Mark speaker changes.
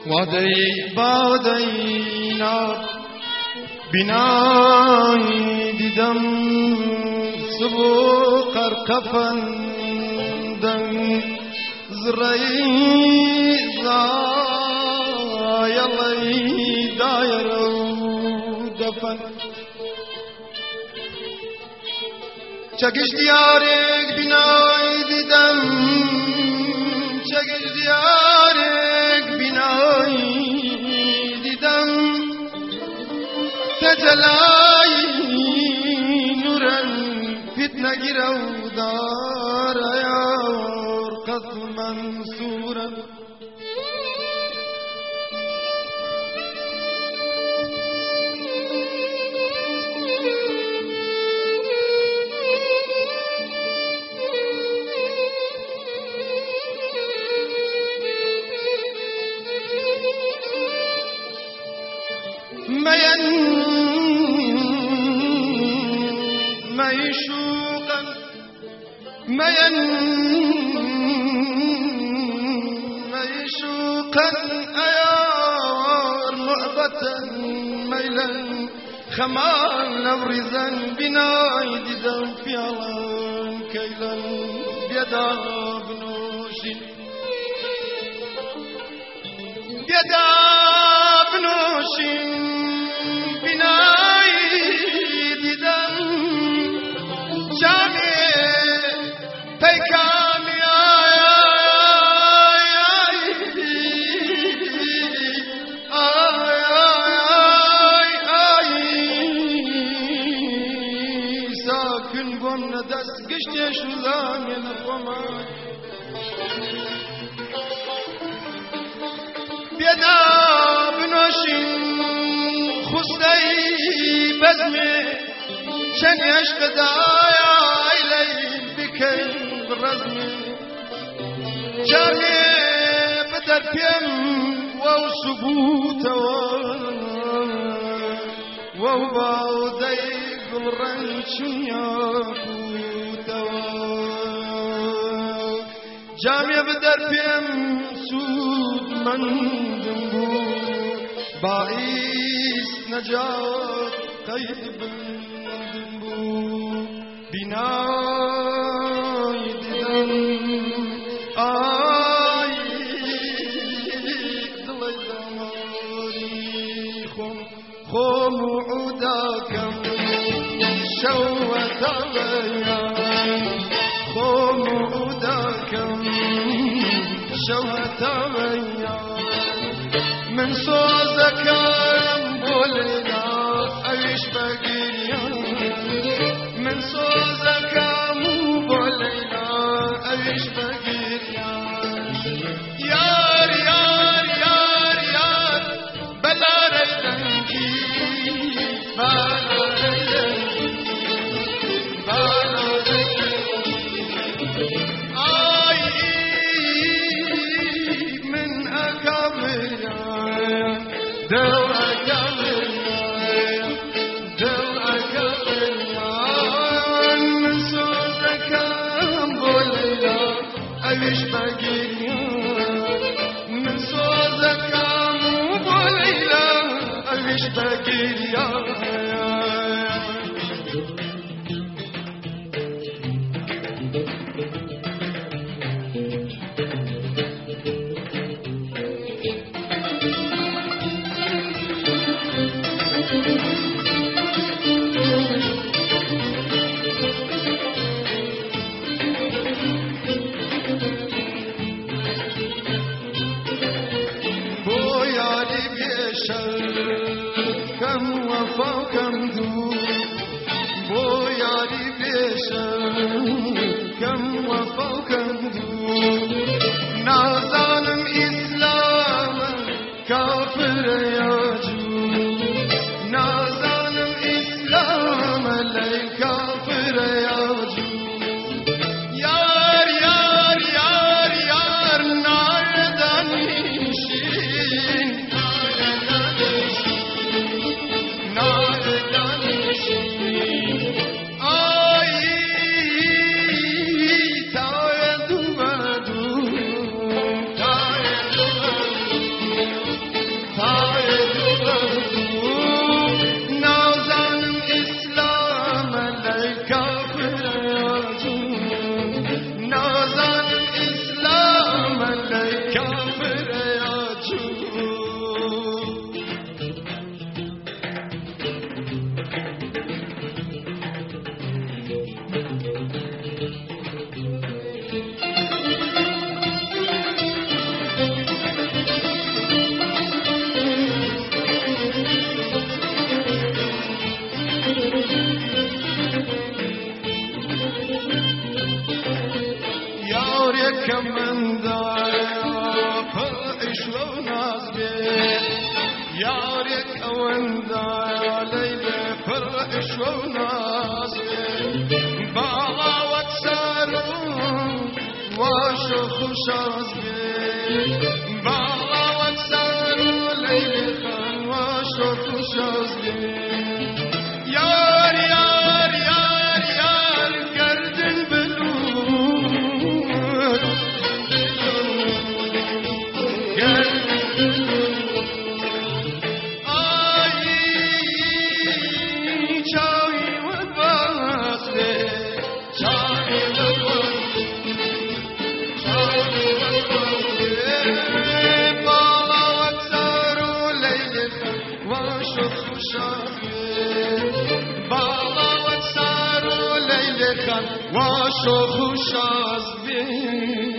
Speaker 1: وادی بادی ناب بینایی دیدم سبو قرقفندن زرعی زایلی دایر و دفن چگش دیارک بینایی دیدم چگش دیارک بینایی دیدم تجلای نورن فتنه گیرو دار یار قصد منصورا ميشوقا ميشوقا أيار لعبة ميلا خمال نورزا بناي دم في علان كيلا بيدا بنوشي بيدا بنوشي بناي دم جامي پیکامی ساکن بون دست گشتی شلام نفهمای بیدا بنوشین خستی بزمی چن عشق دایا ایلی بکن برزمی جامی بدر پیم و ثبوت و باودی گلرن چنیا بود جامی بدر پیم سود مندم بود باعث نجات قید بندم بود بینای دیدم آی دلی دماری خم عوداکم شوت بیان خم عوداکم شوت بیان من سوزکم بولنا ایش بگیریم من سوزکم بولنا ایش بگیریم یار یار یار یار بلا ردنگی بلا ردنگی بلا ردنگی آی من اکبر دل اکبر دل اکبر من سوزکم بولنا ایش بگیریم من سوزکم بولنا دلش بگیریا کم وفا کم دو بو یاری بیشم کم وفا کم دو نازانم اسلام کافر یا جو نازانم اسلام لی کافر یا جو یار یار یار یار ناردانیشین کمن دایا پایش و ناز بی یار یک اون دایا لیل پایش و ناز بی باغا وقت سارون واشو خوش آز بی باغا وقت سارون لیل خان واشو خوش آز بی یار یار یار یار گردن بلو واشو خوش از بین